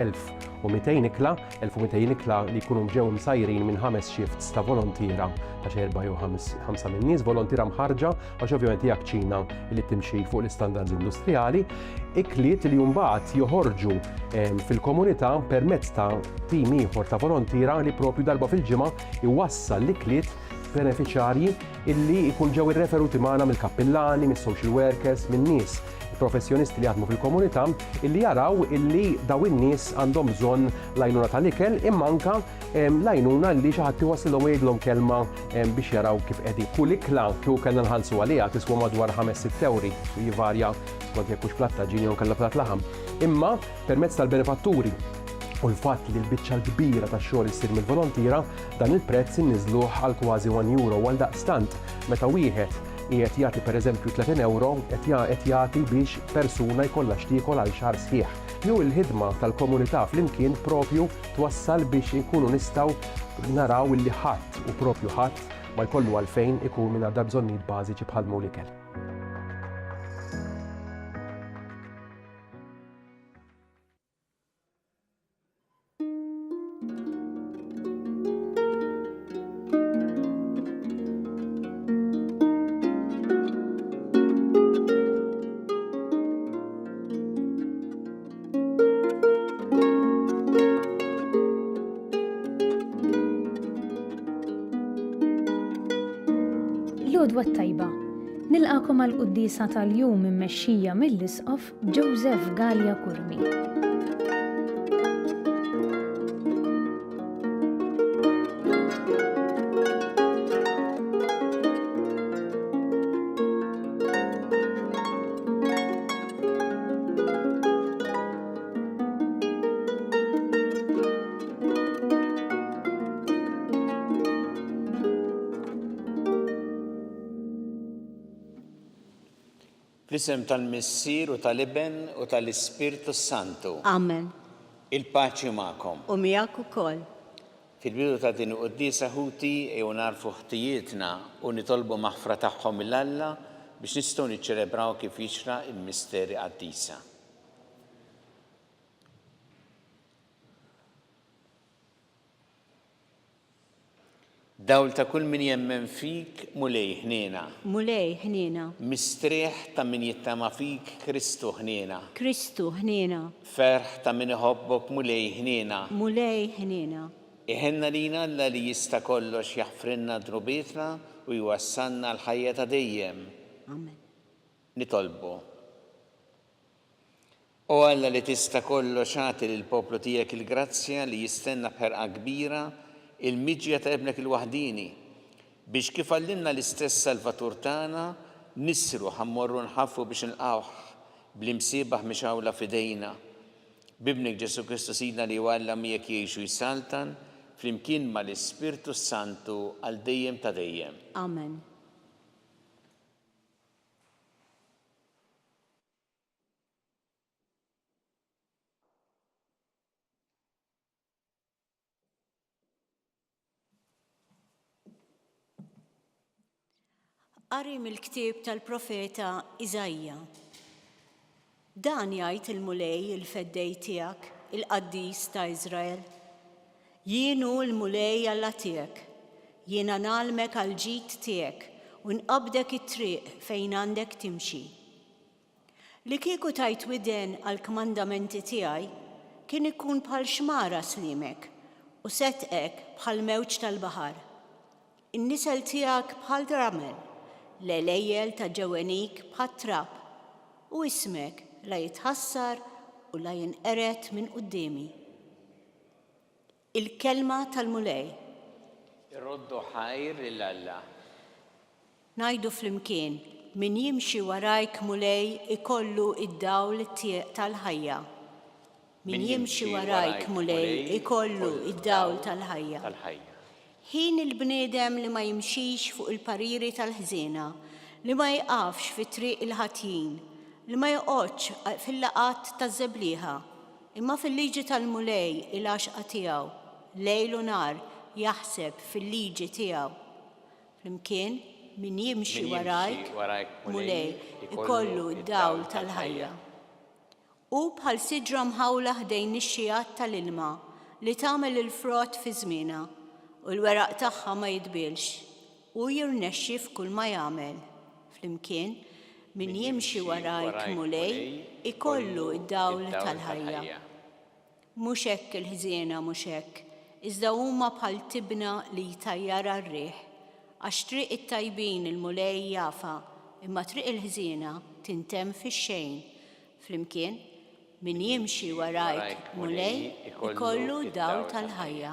1200 ikla, 1200 ikla li jkunu ġew msajrin minn 5 shifts ta' volontira ta' 4 jew 5 minn nies volontira mħarġa għax ovvjament hija ċina li timxi fuq l-istandards industrijali, ikliet li mbagħad joħorġu fil-komunità permezz ta' tim ieħor ta' volontira li propju darba fil-ġimgħa iwassal l-ikliet beneficjarji illi jkun ġew irreferuti magħna mill-kappillani, mis-social workers, min nies professjonisti li jaħdmu fil-komunità illi jaraw illi daw in-nies għandhom bżonn l-għajnuna tal-ikel imma anke l-għajnuna li xi ħadd iwassillhom jgħidlhom kelma biex jaraw kif qegħdin. Kull ikla kieku kellna nħallsu għaliha tiswa madwar 5-6 euri, jivarja skont jekk hux platt ta' ġin jew kellha platt laħam. Imma permezz tal-benefatturi u l-fatt li l-biċċa l-kbira tax-xogħol issir mill-volontira dan il-prezz inniżluh għal kważi €1 għal daqstant meta wieħed qiegħed jagħti pereżempju €30 qed jagħti biex persuna jkollha x'tiekol għal xahar sħiħ. Jew il-ħidma tal-komunità flimkien propju twassal biex inkunu nistgħu naraw illi ħadd u propju ħadd ma jkollu għalfejn ikun minn għadha bżonnijiet bażiċi bħal l-ikel. L-għodwa tajba, nilqakom għal-quddisa tal-jum immexxija mill-Isqof Joseph Gallia Kurmi. Fl-isem tal-Missier u tal-Iben u tal-Ispirtu Santu. Amen. Il-paċi magħkom. U miegħek ukoll. Fil-bidu ta' din il-qudiesa ħuti jew narfu ħtijietna u nitolbu maħfra tagħhom mill-Alla biex nistgħu niċċelebraw kif jixraq il-misteri qaddisa. Dawl ta' kull min jemmen fik mulej ħniena. Mulej ħniena. Mistrieħ ta' min jittama fik Kristu ħniena. Kristu ħniena. Ferħ ta' min iħobbok mulej ħniena. Mulej ħniena. Iħenna lina Alla li jista' kollox jaħfrinna drubietna u jwassalna l-ħajja ta' dejjem. Amen. Nitolbu. O Alla li tista' kollox għati lill-poplu tiegħek il-grazzja li jistenna bħerqa kbira il-miġja ta' ibnek il-waħdini biex kif għallimna l-istess Salvatur tagħna nisru ħammorru nħaffu biex nilqawh bl-imsiebaħ mixawla fidejna. Bibnek Ġesu Kristu Sidna li walla miegħek jgħixu jsaltan flimkien mal-Ispirtu Santu għal dejjem ta' dejjem. Amen. Qari mill-ktieb tal-profeta Iżajja. Dan jgħid il-mulej il-feddej tiegħek, il-qaddis ta' Iżrael. Jienu l-mulej Alla tiegħek, jiena nagħlmek għall-ġid tiegħek u nqabdek it-triq fejn għandek timxi. Li kieku tajt widen għall-kmandamenti tiegħi kien ikun bħal xmara slimek u setqek bħal mewġ tal-baħar. In-nisel tiegħek bħal ramel, l-elejjel ta' ġewenik bħat trab u ismek la jitħassar u la jinqeret minn qudiemi. Il-kelma tal-mulej. Irroddu ħajr lill-Alla. Ngħidu flimkien min jimxi warajk mulej ikollu id-dawl tal-ħajja. Min jimxi warajk mulej ikollu id-dawl tal-ħajja. Ħin il-bniedem li ma jimxix fuq il-pariri tal-ħżiena, li ma jqafx fi triq il-ħatjin, li ma joqgħodx fil-laqat taż-żeblieħa, imma fil-liġi tal-mulej il-għaxqa tiegħu, lejl u nar jaħseb fil-liġi tiegħu. Flimkien min jimxi warajk mulej ikollu d-dawl tal-ħajja. U bħal sidra mħawla ħdejn ix-xijat tal-ilma li tagħmel il-frott fi żmienha u l-weraq tagħha ma jitbilx u jirnexxi f'kull ma jagħmel. Flimkien min jimxi warajk mulej ikollu d-dawl tal-ħajja. Mhux hekk il-ħżiena mhux hekk, iżda huma bħal tibna li jtajjara r-riħ, għax triq it-tajbin il-mulej jafa, imma triq il-ħżiena tintemm fix-xejn. Flimkien min jimxi warajk mulej ikollu d-dawl tal-ħajja.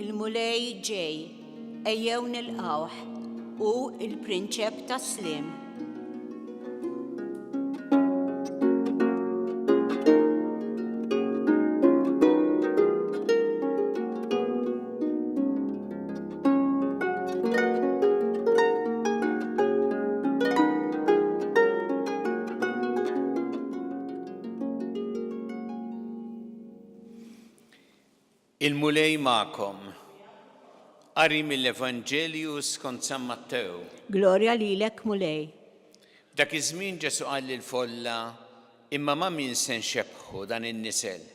Il-mulej ġej, ejjew nilqawh u il-prinċep tas-slim. Il-mulej ma'kom. Qari mill-Evanġelju skont San Mattew. Glorja lilek mulej. Dak iż-żmien Ġesu qal lill-folla, imma ma' min se nxebbħu dan in-nisel.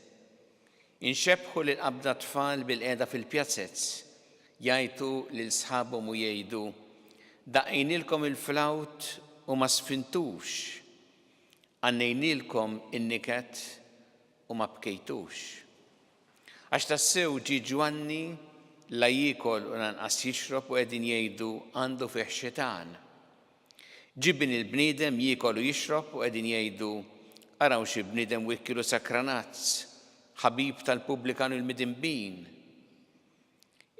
Inxebbħu lil qabda tfal bil-qiegħda fil-pjazzezz, jgħidu lil sħabhom u jgħidu, daqqejnilkom il-flawt u ma sfintux, għannejnilkom in-niket u ma bkejtux. Għax tassew ġie Ġwanni la jiekol u lanqas jixrob u qegħdin jgħidu għandu fih xitan. Ġibin il-bniedem jiekol u jixrob u qegħdin jgħidu araw xi bniedem wikkilu sakranazz, ħabib tal-Pubblikan u l-Midinbin.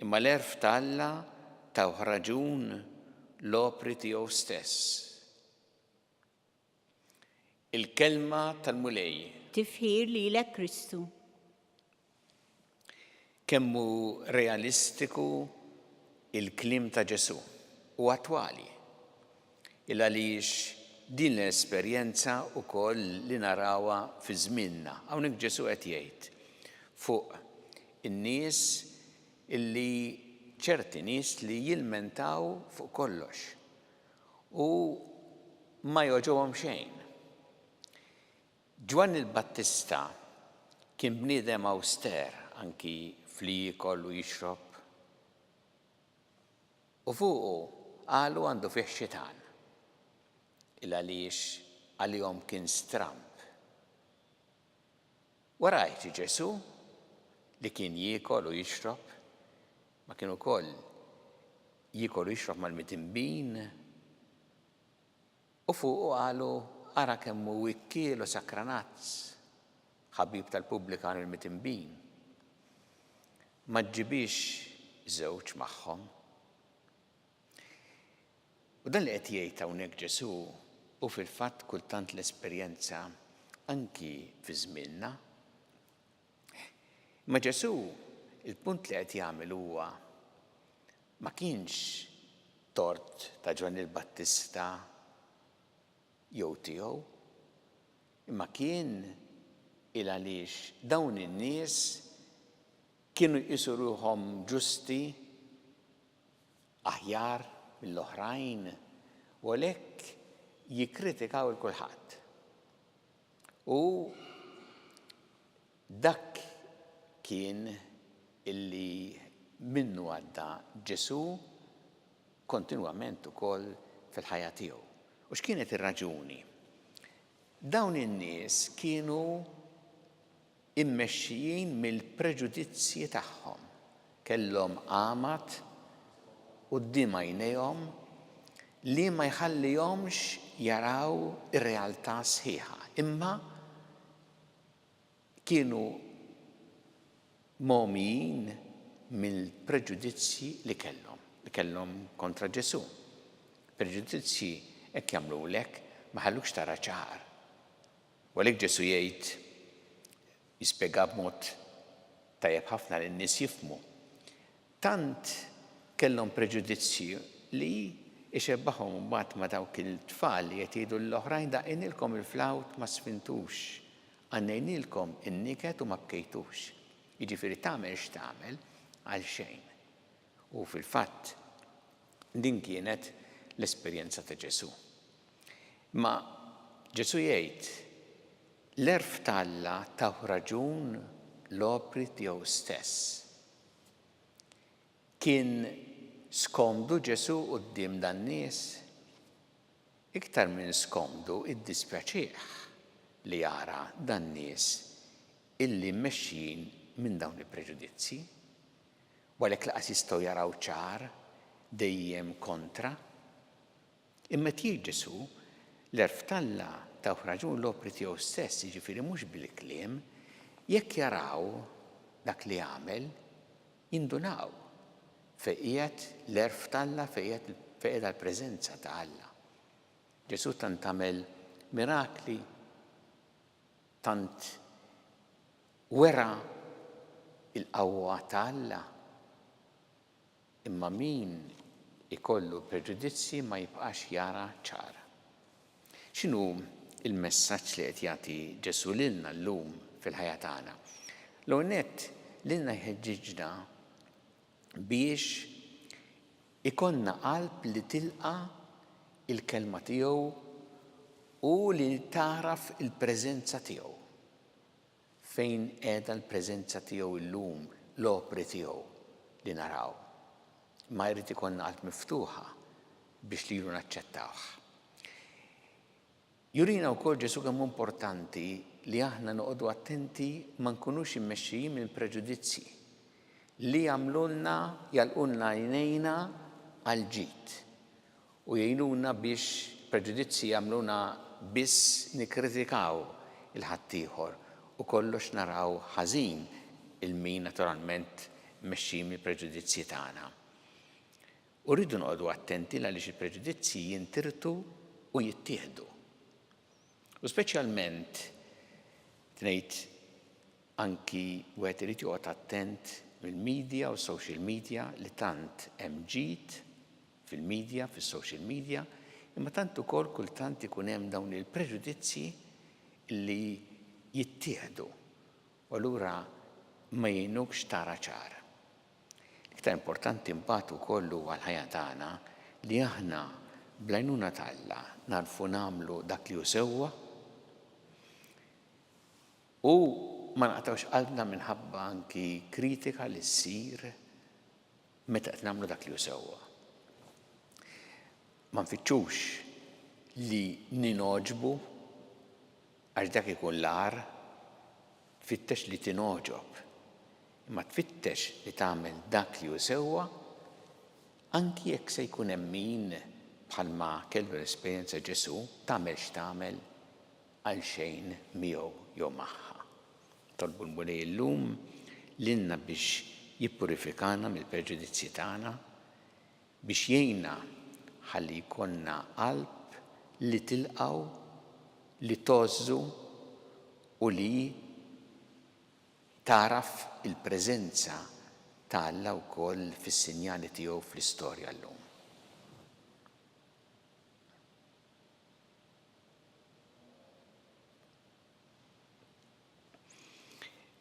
Imma l-erf ta' Alla taw raġun l-opri tiegħu stess. Il-kelma tal-mulej. Tifħir lilek Kristu. Kemmu realistiku il-klim ta' Ġesu u attwali. Il-għaliex din l-esperjenza wkoll li narawha fi żmienna. Hawnhekk Ġesu qed jgħid fuq in-nies illi ċerti nies li jilmentaw fuq kollox u ma joġobhom xejn. Ġwanni l-Battista kien bniedem awster anki fli kollu jixrob. U fuqu qalu għandu fih xitan. Il-għaliex għalihom kien stramp. Warajt Ġesu li kien jiekol u jixrob, ma kien ukoll jiekol u jixrob mal-Midinbin. U fuqu qalu ara kemm hu wikkiel u sakranazz, ħabib tal-Pubblikan u l-Midinbin. Ma ġibix żewġ magħhom. U dan li qed jgħid hawnhekk Ġesu u fil-fatt kultant l-esperjenza anki fi żmienna. Ma Ġesu il-punt li qed jagħmel huwa ma kienx tort ta' Ġwanni l-Battista jew tiegħu, imma kien il-għaliex dawn in-nies kienu jqisu ruhom ġusti, aħjar mill-oħrajn, u għalhekk jikkritikaw il-kulħadd. U dak kien illi minnu għadda Ġesu kontinwament ukoll fil-ħajja tiegħu. U x'kienet ir-raġuni? Dawn in-nies kienu immexxijin mill-preġudizzji tagħhom. Kellhom qamat quddiem għajnejhom li ma jħallihomx jaraw ir-realtà sħiħa. Imma kienu mogħmijin mill-preġudizzji li kellhom kontra Ġesu. Preġudizzji hekk jagħmlulek ma ħallukx tara ċar. U għalhekk Ġesu jgħid jispjega b'mod tajjeb ħafna li n-nies jifhmu. Tant kellhom preġudizzji li ixebbaħhom mbagħad ma dawk il-tfal li qed jgħidu l-oħrajn daqqinilkom il-flawt ma sfintux, għannejnilkom in-niket u ma bkejtux. Jiġifieri tagħmel x'tagħmel għal xejn. U fil-fatt din kienet l-esperjenza ta' Ġesu. Ma Ġesu jgħid l-erf tal-Alla taw raġun l-opri tiegħu stess. Kien skomdu Ġesu quddiem dan-nies iktar minn skomdu iddispjaċih li jara dan-nies illi mmexxin minn dawn il-preġudizzi, u għalhekk laqas jistgħu jaraw ċar dejjem kontra. Imma jgħid Ġesu l-erf tal-Alla taw raġun l-opri tiegħu stess, jiġifieri mhux bil-kliem, jekk jaraw dak li għamel jindunaw fejn qiegħed l-erf tal-Alla fejn qiegħda l-preżenza ta' Alla. Ġesu tant għamel mirakli, tant wera il-qawwa ta' Alla, imma min ikollu preġudizzi ma jibqax jara ċara. X'inhu il-messaġġ li qed jagħti Ġesu lilna llum fil-ħajja tagħna? L-ewwel nett lilna jħeġġiġna biex ikollna qalb li tilqa' il-kelma tiegħu u li taraf il-preżenza tiegħu. Fejn qiegħda l-preżenza tiegħu llum, l-opri tiegħu li naraw. Ma jrid ikollna qalb miftuħa biex lilu naċċettawh. Jurina wkoll Ġesu kemm importanti li aħna noqogħdu attenti ma nkunux immexxijin minn preġudizzi li jagħmlulna jalqulna għajnejna għal ġid u jgħinuna biex preġudizzi jagħmluna biss nikkritikaw il-ħaddieħor u kollox naraw ħażin il-min naturalment mexxin mill-preġudizzi tagħna. U rridu noqogħdu attenti għaliex il-preġudizzi jintirtu u jittieħdu. U speċjalment tgħid anki wieħed irid joqgħod attent mill-media u social media li tant hemm ġid fil-media, fis-social media, imma tant ukoll kultant ikun hemm dawn il-preġudizzi li jittieħdu u allura ma jgħinukx tara ċar. Iktar importanti mbagħad ukoll għall-ħajja tagħna li aħna bl-għajnuna tal-Alla narfu nagħmlu dak li hu sewwa u ma naqtawx qalbna minħabba anki kritika li ssir meta qed nagħmlu dak li hu sewwa. Ma nfittxux li ninoġbu għax dak ikun l-għar, tfittex li tinoġob, imma tfittex li tagħmel dak li hu sewwa anki jekk se jkun hemm min bħalma kellu l-esperjenza Ġesu tagħmel x'tagħmel għal xejn miegħu jew magħha. Tolbu l-Mulej llum lilna biex jippurifikana mill-preġudizzi tagħna, biex jgħinna ħalli jkollna qalb li tilqgħu, li tożżu u li taraf il-preżenza ta' Alla wkoll fis-sinjali tiegħu fl-istorja llum.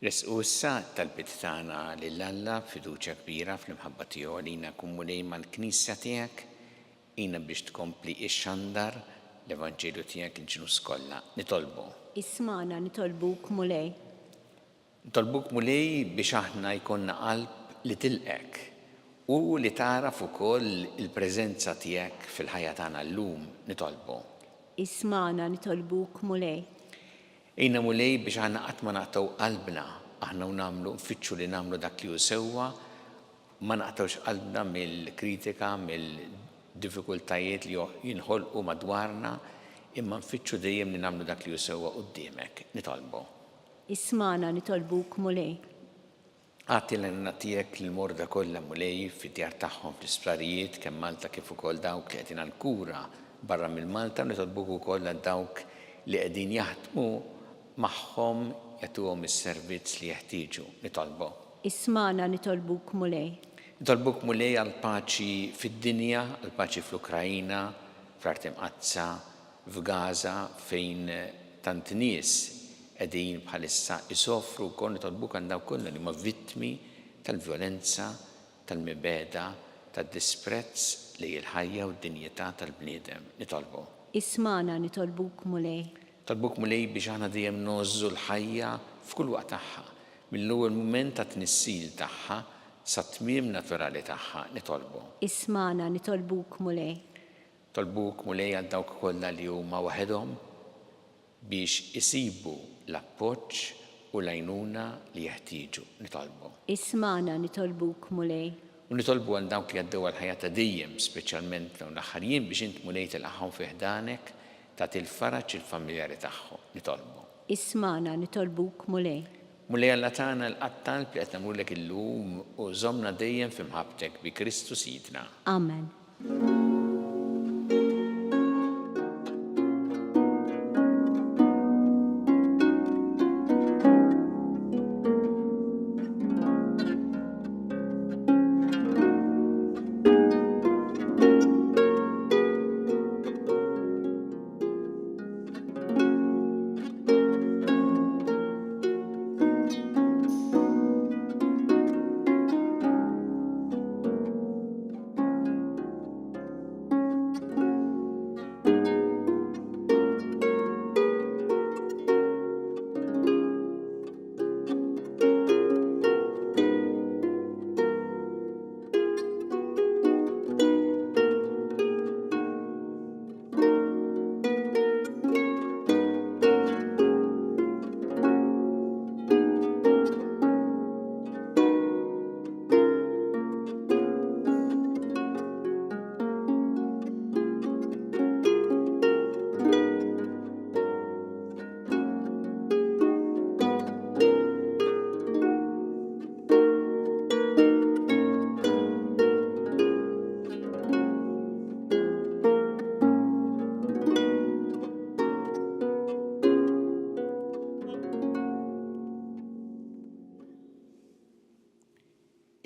Resqu issa tal-bit tagħna lil Alla fiduċja kbira fl-imħabba tiegħu għalina Mulej mal-Knisja tiegħek jiena biex tkompli ix-xandar l-Evanġelju tiegħek il-ġnus kollha. Nitolbu. Ismana nitolbuk Mulej. Nitolbuk Mulej biex aħna jkollna qalb li tilqek u li taraf ukoll il-preżenza tiegħek fil-ħajja tagħna llum. Nitolbu. Ismana nitolbuk Mulej. Ejna Mulej biex aħna qatt ma naqtaw qalbna aħna u nagħmlu nfittxu li nagħmlu dak li hu sewwa, ma naqtawx qalbna mill-kritika, mill-diffikultajiet li jinħolqu madwarna, imma nfittxu dejjem li nagħmlu dak li hu sewwa quddiemek. Nitolbu. Ismana nitolbuk Mulej. Għati l-għanna tiegħek l-morda kollha Mulej fid-djar tagħhom fl-isptarijiet kemm Malta kif ukoll dawk li qegħdin għall-kura barra mill-Malta, nitolbuk ukoll dawk li qegħdin jaħdmu magħhom jagħtuhom is-servizz li jeħtieġu. Nitolbu. Ismana nitolbuk Mulej. Nitolbuk mulej għal paċi fid-dinja, għal paċi fl-Ukrajna, fl-Art Imqazza, f'Gaza fejn tant nies qegħdin bħalissa isofru wkoll nitolbuk għal dawk kollha li huma vittmi tal-vjolenza, tal-mibeda, tad-disprezz li l-ħajja u d-dinjità tal-bniedem. Nitolbu. Ismana nitolbuk mulej. Tolbuk mulej biex aħna dejjem nożżu l-ħajja f'kull waqt tagħha, mill-ewwel mument ta' tnissil tagħha sa tmiem naturali tagħha. Nitolbu. Ismana nitolbuk mulej. Tolbuk mulej għal dawk kollha li huma waħedhom biex isibu l-appoġġ u l-għajnuna li jeħtieġu. Nitolbu. Ismana nitolbuk mulej. U nitolbu għal dawk li għaddew għal ħajja ta' dejjem, speċjalment dawn l-aħħar jiem biex int mulej tilqaħħom fi ħdanek ta' il-faraġġ il-familjari tagħhom. Nitolbu. Ismana nitolbuk mulej. Mulej Alla tagħna l-qattal li qed nagħmlulek illum u żommna dejjem f'imħabbtek bi Kristu Sidna. Amen.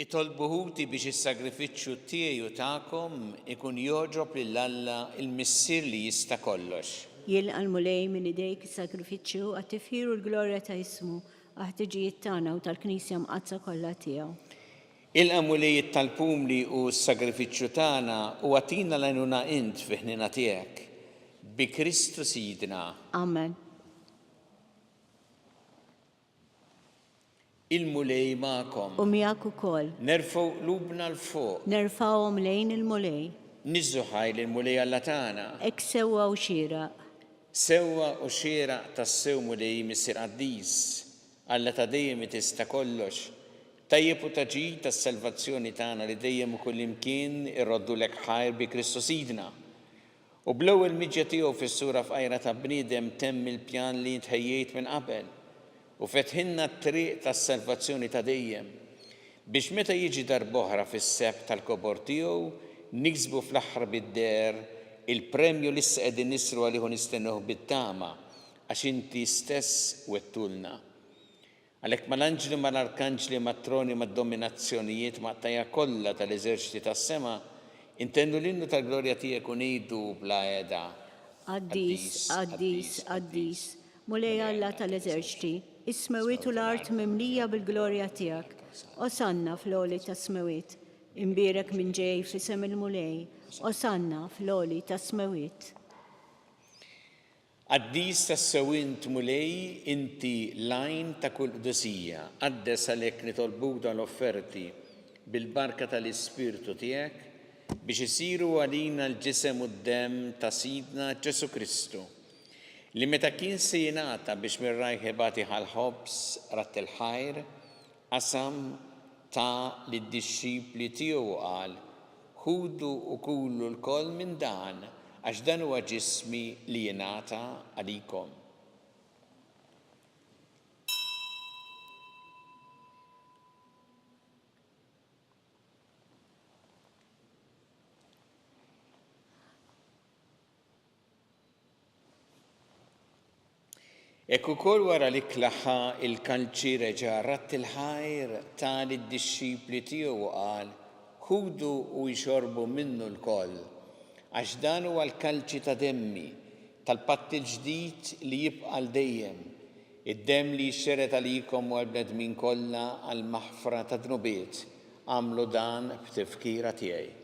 Itolbuħuti biex is-sagrifiċċju tiegħi u tagħkom ikun joġob lil Alla il-Missier li jista' kollox. Jilqa' l-mulej minn idejk is-sagrifiċċju għat-tifħir u l-glorja ta' ismu għaħtiġijiet tagħna u tal-Knisja mqazza kollha tiegħu. Ilqa' mulej it-talpumli u s-sagrifiċċju tagħna u għatina l-għajnuna int fi ħnina tiegħek. Bi Kristu Sidna. Amen. Il-mulej magħkom. U miegħek ukoll. Nerfgħu qlubna l fuq. Nerfgħuhom lejn il-mulej. Niżżu ħajl il-mulej Alla tagħna. Hekk sewwa u xieraq. Sewwa u xieraq tas-sew mulej Missier Qaddis. Alla ta' dejjem tista' kollox. Tajjeb u taġid tas-salvazzjoni tagħna li dejjem u kull imkien irroddulek ħajr bi Kristu Sidna. U bl-ewwel miġja tiegħu fis-sura f'qajra ta' bniedem temm il-pjan li ntħejjejt minn qabel. U fetħinna t-triq tas-salvazzjoni ta' dejjem biex meta jiġi darb'oħra fis-seb tal-kobor tiegħu niksbu fl-aħħar bid-der il-premju li issa qegħdin nisru għalih nistennuh bit-tama għax inti stess wettulna. Għalhekk mal-anġli mal-arkanġli mat-troni mad-dominazzjonijiet maqtajja kollha tal-eżerċiti tas-sema intennu l-innu tal-glorja tiegħek u ngħidu bla qiegħda. Qaddis, qaddis, qaddis, mulej Alla tal-eżerċiti, is-smewiet u l-art mimlija bil-glorja tiegħek. Osanna fl-oli tas-smewiet, imbierek minn ġej f'isem il-mulej, osanna fl-oli tas-smewiet. Qaddis tas-sewint mulej inti lajn ta' kull qdusija, qaddes għalhekk nitolbuk dan l-offerti bil-barka tal-Ispirtu tiegħek biex isiru għalina l-ġisem u d-demm ta' Sidna Ġesu Kristu. Li meta kien se jingħata biex mir-rajħ ibati ħal-ħobs rat il-ħajr, qasam ta' lid-dixxipli tiegħu qal, ħudu u kullu l-koll minn dan għax dan huwa ġismi li jingħata għalikom. Ekku kol wara li klaħħa il-kanċi reġa rat il-ħajr tal id-dixxipli tiegħu qal, ħudu u jxorbu minnu l-koll, għax dan huwa l-kalċi ta' demmi tal-patt il-ġdid li jibqa' l-dejjem, id-demm li jxxeret għalikom u għal-bnedmin kollha għal-maħfra ta' dnubiet. Għamlu dan b'tifkira tiegħi.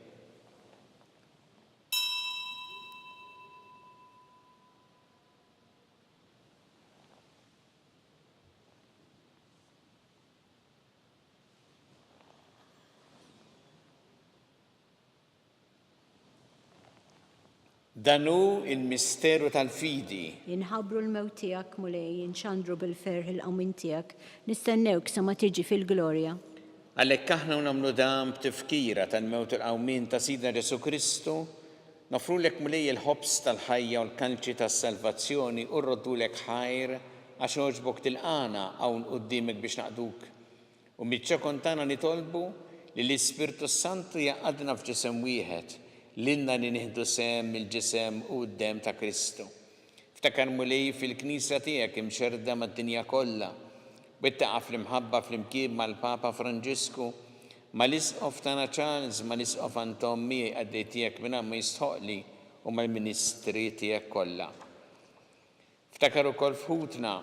Danu il-misteru tal-fidi. Jinħabru l-mewt tiegħek mulej, jinxandru bil-ferħ il-qawmin tiegħek, nistennewk sa ma tiġi fil-glorja. Għalhekk aħna nagħmlu dan b'tifkira tal-mewt il-qawmin ta' Sidna Ġesu Kristu, nofrulek mulej il-ħobs tal-ħajja u l-kalċi tas-salvazzjoni u rroddulek ħajr għax oġbok tilqana hawn quddiemek biex naqduk. U miċ-ċekon tagħna nitolbu li l-Ispirtu Santu jaqadna f'ġisem wieħed, l-inna li nieħdu sem il-ġisem u d-dem ta' Kristu. Ftakar mulej fil-Knisja tiegħek imxerda mad-dinja kollha, wettaqa' fl-imħabba fl-imkien mal-Papa Franġisku, mal-Isqof tagħna Charles, mal-Isqof Antommi għaddej tiegħek minn ma jistħoqli u mal-Ministri tiegħek kollha. Ftakar ukoll f'ħutna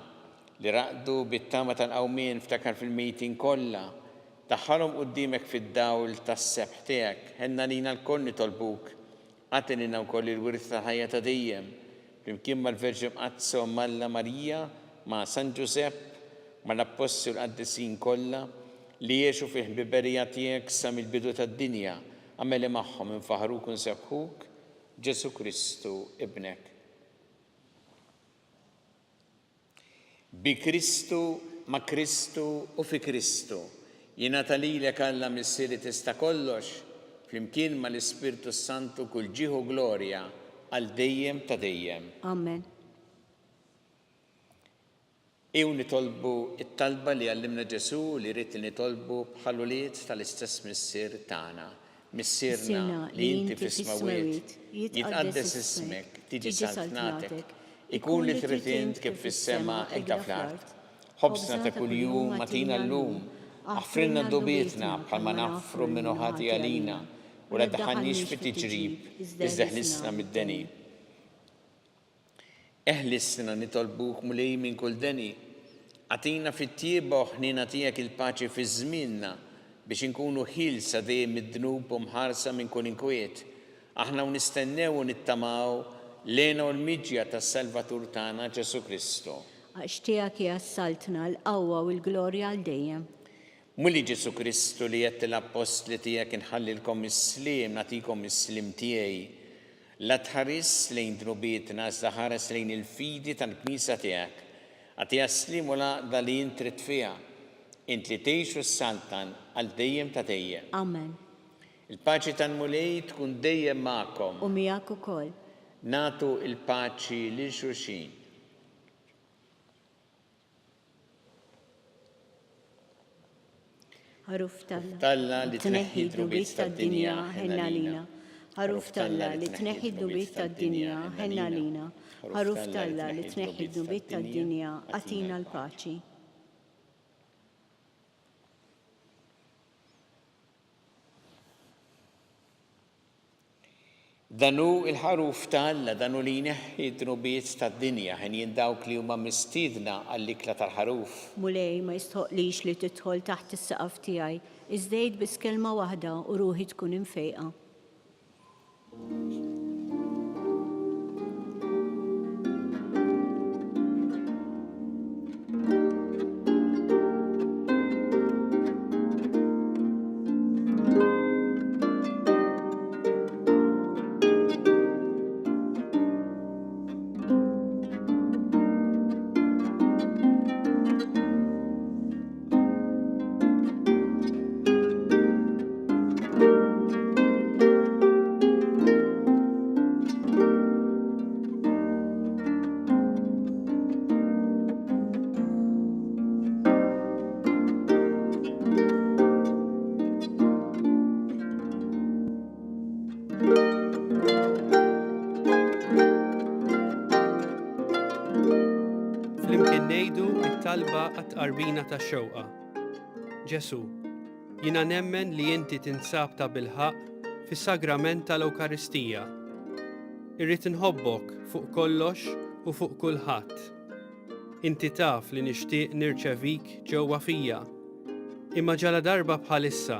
li raqdu bit-tama tal-qawmien, ftakar fil-mejtin kollha, taħħalhom quddiemek fid-dawl tas-sebħ tiegħek, ħenna lina l-koll nitolbuk, għatinina wkoll il-wirth tal-ħajja ta' dejjem, flimkien mal-Verġi Mqazza u Malla Marija, ma' San Ġusepp, mal-Apostli u l-Qaddisin kollha li jgħixu fil-ħbiberija tiegħek sa mill-bidu tad-dinja, għameli magħhom infaħruk u nsebħuk Ġesu Kristu ibnek. Bi Kristu, ma' Kristu u fi Kristu. Jingħata lilek Alla missieri tista' kollox, flimkien mal-Ispirtu Santu kull ġieħu glorja għal dejjem ta' dejjem. Amen. Ew nitolbu it-talba li għallimna Ġesu li rrid nitolbu bħal ulied tal-istess missier tagħna. Missierna li inti fis-smawiet, jitqaddes ismek, tiġi saltnatek, ikun li trid int kif fis-sema hekk fl-art. Ħobsna ta' kuljum matina llum, Aħfrinna d-dubietna bħalma naffru minnu ħati għalina u la daħannix fit-tiġrib, iżda ħlisna mid-deni. Eħlisna nitolbuk mulej minn kull deni, għatina fit-tieba uħnina tiegħek il-paċi fi żmienna biex inkunu ħilsa dejjem mid-dnub u mħarsa minn kull inkwiet. Aħna nistennew u nittamaw lena u l-miġja tas-Salvatur tagħna Ġesu Kristu. Għax tiegħek jassaltna l-qawwa u l-glorja għal dejjem. Mulli Ġesu Kristu li jett l-apostli tiegħek inħallilkom is-sliem, nagħtikom is-sliem tiegħi. La tħares lejn dnubietna, iżda ħares lejn il-fidi tal-Knisja tiegħek. Għatija s-sliem u laqda li int trid fiha, int li tgħix u s-saltan għal dejjem ta' dejjem. Amen. Il-paċi tal-mulej tkun dejjem magħkom. U miegħek ukoll. Nagħtu il-paċi lil xulxin. Ħaruf Talla li tneħħi d-dubiet tad-dinja ħenna lina. Ħaruf Talla li tneħħi d-dubiet tad-dinja ħenna lina. Ħaruf Talla li tneħħi d-dubiet tad-dinja għatina l-paċi. Danu il-ħaruf Talla, danu li jneħħi d-dubiet tad-dinja ħen jindawk li huma mistiedna għall-ikla tal-ħaruf. Mulej ma jistħoqlix li tidħol taħt is-saqaf tiegħi, iżdejt biss kelma waħda u ruħi tkun imfejqa. Flimkien ngħidu t-talba għat-tqarbina tax-xewqa. Ġesu, Jiena nemmen li inti tinsab ta' bilħaq fis-sagrament tal-Ewkaristija. Irrid inħobbok fuq kollox u fuq kulħadd. Inti taf li nixtieq nirċevik ġewwa fija. Imma ġala darba bħalissa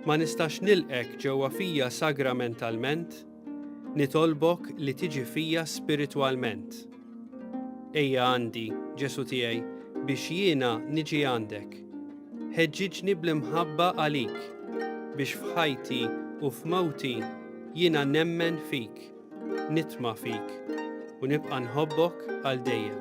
ma nistax nilqek ġewwa fija sagramentalment, nitolbok li tiġi fija spiritwalment. Ejja għandi, Ġesu tiegħi, biex jiena niġi għandek. Ħeġġiġni bl-imħabba għalik, biex f'ħajti u f'mawti jiena nemmen fik, nitma' fik u nibqa' nħobbok għal dejjem.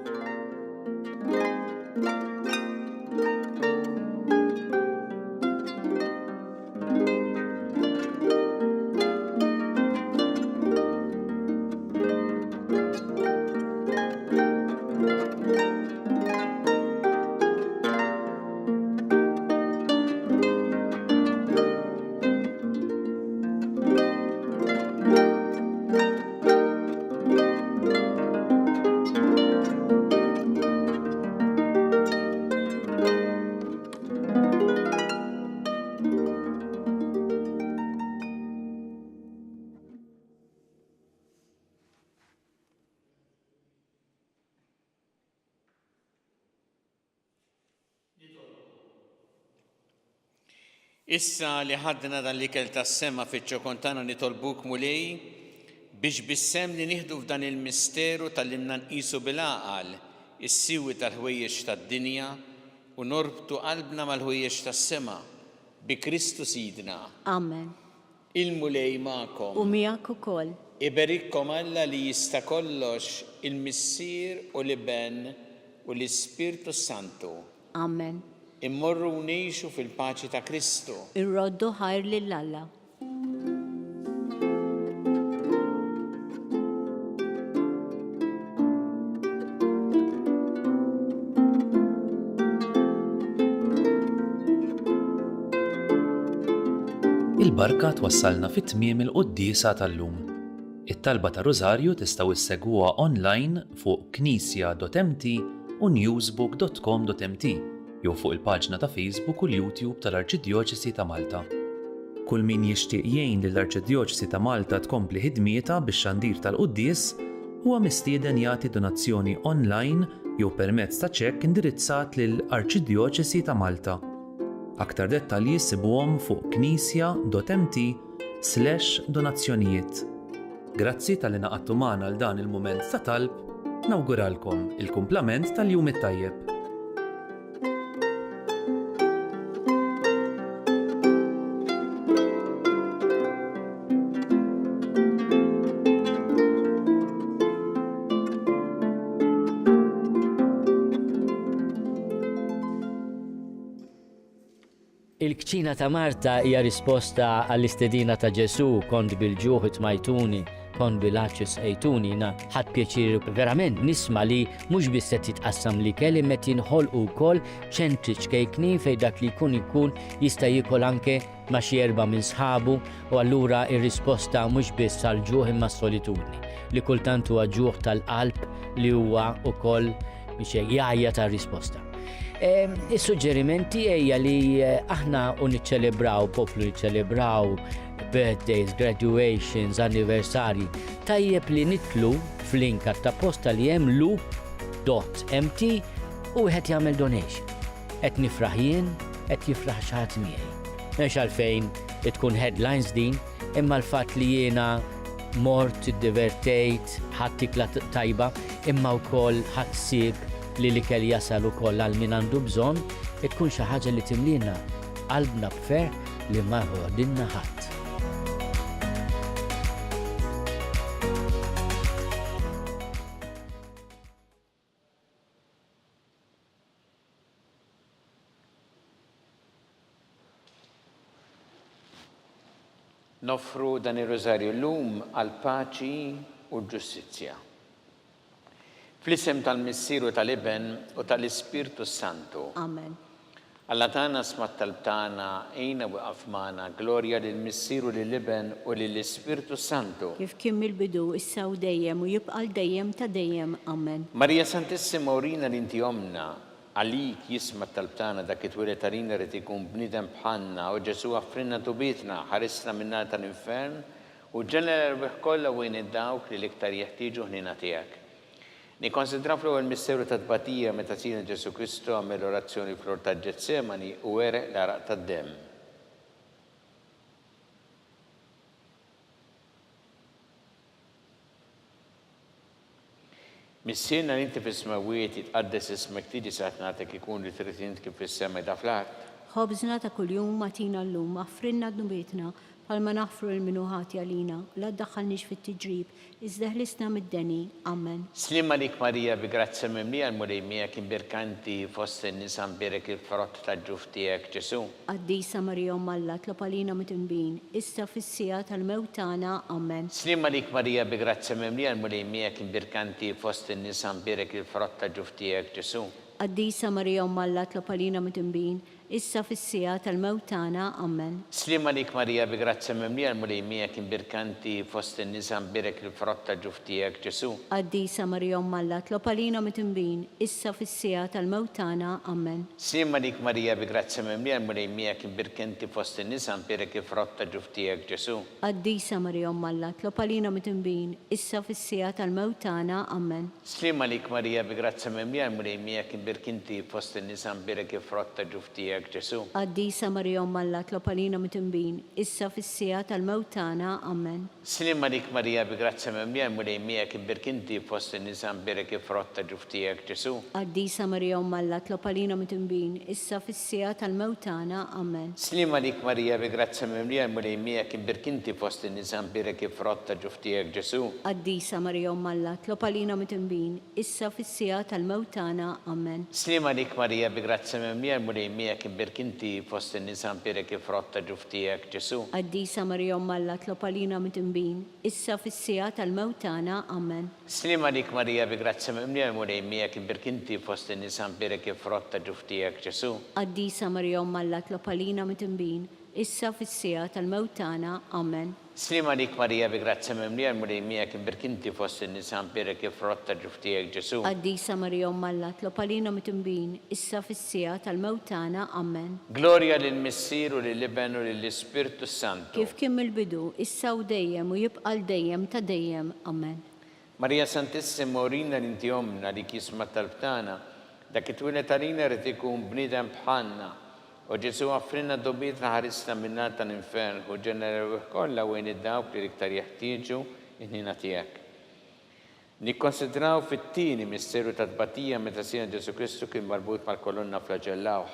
Issa li ħadna dan l-ikel tas-sema fiċ-ċokontana nitolbuk mulej biex bis-sem li nieħdu f'dan il-misteru tal-inna nqisu bil-għaqal is-siwi tal-ħwejjeġ tad-dinja u norbtu qalbna mal-ħwejjeġ tas-sema bi Kristu Sidna. Amen. Il-mulej magħkom. U miegħek ukoll. Iberikkom Alla li jista' kollox il-Missier u l-Iben u l-Ispirtu Santu. Amen. Immorru u ngħixu fil-paċi ta' Kristu. Irroddu ħajr lill-Alla. Il-barka twassalna fit-tmiem il-qudiesa tal-lum. It-talba ta' Rożarju tistgħu issegwuha online fuq knisja.mt u newsbook.com.mt jew fuq il-paġna ta' Facebook u l-YouTube tal-Arċidjoċesi ta' Malta. Kull min jixtieq jgħin lill-Arċidjoċesi ta' Malta tkompli ħidmietha bix-xandir tal-quddies huwa mistieden jagħti donazzjoni online jew permezz ta' ċekk indirizzat lill-Arċidjoċesi ta' Malta. Aktar dettalji sibuhom fuq knisja.mt/donazzjonijiet. Grazzi tal-li naqadtu magħna għal dan il-mument ta' talb, nawguralkom il-kumplament tal-jum it-tajjeb. Il-kċina ta' Marta hija risposta għall-istedina ta' Ġesu, kont bil-ġuħ itmajtuni, kont bil-għaċċis ejtuni, ħadd pjaċir verament nisma' li mhux biss qed jitqassam li kelli met jinħolqu wkoll ċentri ċkejkni fejn dak li jkun jista' jiekol anke ma' xi erba' minn sħabu u allura ir-risposta mhux biss għall-ġuħ imma s-solitudni li kultant huwa ġuħ tal-qalb li huwa wkoll biex jgħajja tar-risposta. Is-suġġerimenti hija li aħna niċċelebraw, poplu niċċelebraw birthdays, graduations, anniversari. Tajjeb li nitlu f'link ta' posta li hemm loop.mt u wieħed jagħmel donation. Qed nifraħ jien, qed jifraħ xi ħadd miegħi. Mhux għalfejn tkun headlines din, imma l-fatt li jiena mort iddivertejt, ħadd tikla tajba, imma wkoll ħadd sieb li l-ikel jasal ukoll għal min għandu bżonn, tkun xi ħaġa li timlina qalbna b'ferħ li ma ħodilna ħadd. Nofru dan ir-rożarju llum għal paċi u ġustizzja. Fl-isem tal-Missieru tal-Iben u tal-Ispirtu Santu. Amen. Alla tagħna smat tal-btana ejna waqaf magħna glorja lill-Missieru lill-Iben u lill-Ispirtu Santu. Kif kien mill-bidu issa u dejjem u jibqa' dejjem ta' dejjem. Amen. Marija Santissima urina li inti omna Għalik jisma talbtana dak it-twilet tarina rrid ikun bniedem bħalna u Ġesu għaffrinna dubitna ħarisna minna tal-infern u ġenera l-rbeħ kollha wejn id-dawk li l-iktar jeħtieġu ħnina tiegħek. Nikkonsidraw fl-ewwel misteru ta' tbatija meta sina Ġesu Kristu għamel orazzjoni fl-ort ta' Ġetsemani u wereq l-araq tad-demm. Missiena li inti fis-smawiet jitqaddes ismek tiġi saħt nagħtek ikun li trid int kif fis-sema da fl-art. Ħobżna ta' kuljum matina llum, affrinna d-nubietna, palma naħfru l-minuħati għalina, la ddaħħalniex fit-tiġrib, iżda ħlisna mid-deni. Amen. Slim għalik Marija bi grazzja mimlija l-mulej miegħek imbirkanti fost in-nisa mbirek il-frott ta' ġuf tiegħek Ġesu. Qaddisa Marija Umm Alla, tlop għalina mit-inbin, issa fis-sija tal-mewt tagħna. Amen. Slim għalik Marija bi grazzja mimlija l-mulej miegħek imbirkanti fost in-nisa mbirek il-frott ta' ġuf tiegħek Ġesu. Qaddisa Marija Umm Alla, tlop għalina mit-inbin, issa fis-sija tal-mewt tagħna. Amen. Slim għalik Marija bi grazzja mimlija l-mulej miegħek imbirkanti fost in-nisa mbirek il-frott ta' ġuf tiegħek Ġesu. Qaddisa Marija Umm Alla, tlop għalina mit-inbin, issa fis-sija tal-mewt tagħna. Amen. Slim għalik Marija bi grazzja mimlija l-mulej miegħek imbirkanti fost in-nisa mbirek il-frott ta' ġuf tiegħek Ġesu. Qaddisa Marija Umm Alla, tlop għalina mit-inbin, issa fis-sija tal-mewt tagħna. Amen. Slim għalik Marija bi grazzja mimlija l-mulej miegħek imbirkanti fost in-nisa mbirek il-frott ta' ġuf tiegħek Ġesu. Qaddisa Marija Umm Alla, tlop għalina mit-inbin, issa fis-sija tal-mewt tagħna. Amen. Slim għalik Marija bi grazzja mimlija l-mulej miegħek imbirkanti fost in-nisa mbirek il-frott ta' ġuf tiegħek Ġesu. Qaddisa Marija Umm Alla, tlop għalina mit-inbin, issa fis-sija tal-mewt tagħna. Amen. Slim għalik Marija bi grazzja mimlija l-mulej miegħek imbirkanti fost in-nisa mbirek il-frott ta' ġuf tiegħek Ġesu. Qaddisa Marija Umm Alla, tlop għalina mit-inbin, issa fis-sija tal-mewt tagħna. Amen. Slim għalik Marija bi grazzja mimlija l-mulej miegħek imbirkanti fost in-nisa mbirek il-frott ta' ġuf tiegħek Ġesu. Qaddisa Marija Umm Alla, tlop għalina mit-inbin, issa fis-sija tal-mewt tagħna. Amen. Slim għalik Marija bi grazzja mimlija l-mulej miegħek imbirkanti fost in-nisa mbirek il-frott ta' ġuf tiegħek Ġesu. Qaddisa Marija Umm Alla, tlop għalina mit-inbin, issa fis-sija tal-mewt tagħna. Amen. Slim għalik Marija bi grazzja mimlija l-mulej miegħek imbirkanti fost in-nisa mbirek il-frott ta' ġuf tiegħek Ġesu. Qaddisa Marija Umm Alla, tlop għalina mit-inbin, issa fis-sija tal-mewt tagħna. Amen. Glorja lill-Missier u lill-Iben u lill-Ispirtu Santu. Kif kien mill-bidu, issa u dejjem u jibqa' l-dejjem ta' dejjem. Amen. Marija Santissima urina l-inti omna li kisma talbtana, dak it-twilet tarina rrid ikun bniedem bħalna. U Ġesu għaffrinna d-dobitna ħarisna minna tal-infern u ġenera kollha wejn id-dawk li iktar jeħtieġu in-ħina tiegħek. Nikkonsidraw fit-tieni misteru ta' tbatija meta sina Ġesu Kristu kien marbut mal-kolonna flaġellaw.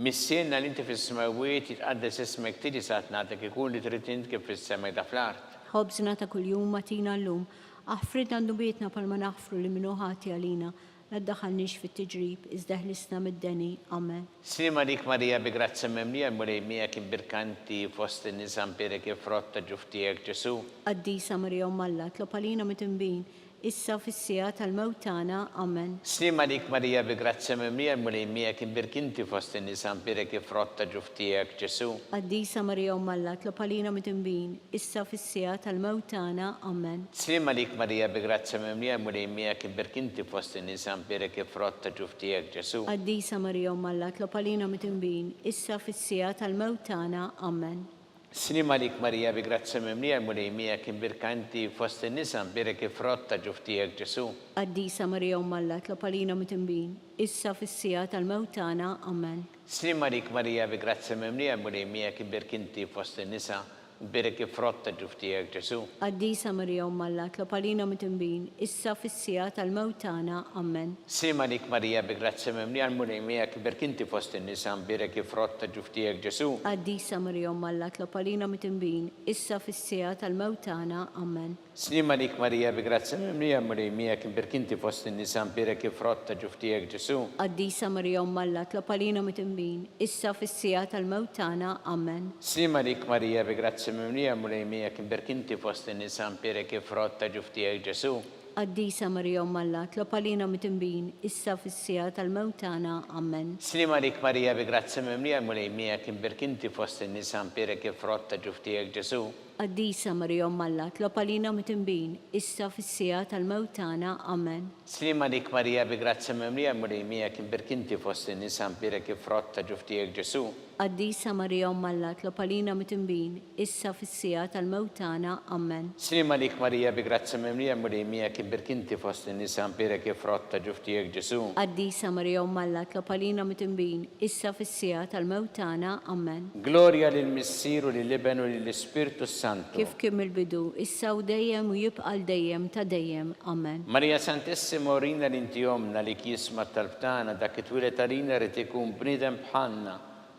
Missienna li inti fis-smawiet jitqaddes ismek tiġi saħt nagħtek ikun li trid int kif fis-sema da fl-art. Ħobżna ta' kuljum matina llum, affridna ndubietna palma naħfru li minuħati għalina, la ddaħħalniex fit-tiġrib, iżda ħlisna mid-deni. Amen. Slim għalik Marija bi grazzja mimlija l-mulej miegħek imbirkanti fost in-nisa mbirek il-frott ta' ġuf tiegħek Ġesu. Qaddisa Marija Umm Alla, tlop għalina mit-inbin, issa fis-sija tal-mewt tagħna. Amen. Slim għalik Marija bi grazzja mimlija l-mulej miegħek imbirkanti fost in-nisa mbirek il-frott ta' ġuf tiegħek Ġesu. Qaddisa Marija Umm Alla, tlop għalina mit-inbin, issa fis-sija tal-mewt tagħna. Amen. Slim għalik Marija bi grazzja mimlija l-mulej miegħek imbirkanti fost in-nisa mbirek il-frott ta' ġuf tiegħek Ġesu. Qaddisa Marija Umm Alla, tlop għalina mit-inbin, issa fis-sija tal-mewt tagħna. Amen. Slim għalik Marija bi grazzja mimlija l-mulej miegħek imbirkanti fost in-nisa mbirek il-frott ta' ġuf tiegħek Ġesu. Qaddisa Marija Umm Alla, tlop għalina mit-inbin, issa fis-sija tal-mewt tagħna. Amen. Slim għalik Marija bi grazzja mimlija l-mulej miegħek imbirkanti fost in-nisa mbirek il-frott ta' ġuf tiegħek Ġesu. Qaddisa Marija Umm Alla, tlop għalina mit-inbin, issa fis-sija tal-mewt tagħna. Amen. Slim għalik Marija bi grazzja mimlija l-mulej miegħek imbirkanti fost in-nisa mbirek il-frott ta' ġuf tiegħek Ġesu. Qaddisa Marija Umm Alla, tlop għalina mit-inbin, issa fis-sija tal-mewt tagħna. Amen. Slim għalik Marija bi grazzja mimlija l-mulej miegħek imbirkanti fost in-nisa mbirek il-frott ta' ġuf tiegħek Ġesu. Qaddisa Marija Umm Alla, tlop għalina mit-inbin, issa fis-sija tal-mewt tagħna. Amen. Slim għalik Marija bi grazzja mimlija l-mulej miegħek imbirkanti fost in-nisa mbirek il-frott ta' ġuf tiegħek Ġesu. Qaddisa Marija Umm Alla, tlop għalina mit-inbin, issa fis-sija tal-mewt tagħna. Amen. Slim għalik Marija bi grazzja mimlija l-mulej miegħek imbirkanti fost in-nisa mbirek il-frott ta' ġuf tiegħek Ġesu. Qaddisa Marija Alla, tlob għalina mit-tinbin, issa fis-sija tal-mewtana. Amen. Slima dik Marija bi grazzi memlija murejmija kien berkinti fost in-nisa mbirek ifrotta ġuftijek Ġesu. Qaddisa Marija Alla, tlob għalina mit-tinbin, issa fis-sija tal-mewtana. Amen. Slima dik Marija bi grazzi memlija murejmija kien berkinti fost in-nisa mbirek ifrotta ġuftijek Ġesu. Qaddisa Marija Alla, tlob għalina mit-tinbin, issa fis-sija tal-mewtana. Amen. Gloria lil Missieru lil Ibn u lil Spiritu Santu. Kif kim il-bidu, issa u dejjem u jibqa' dejjem ta' dejjem. Amen. Marija Santissima orina l-inti jomna li kisma tal-btana dak it-twilet għalina rrid ikun bniedem bħalna.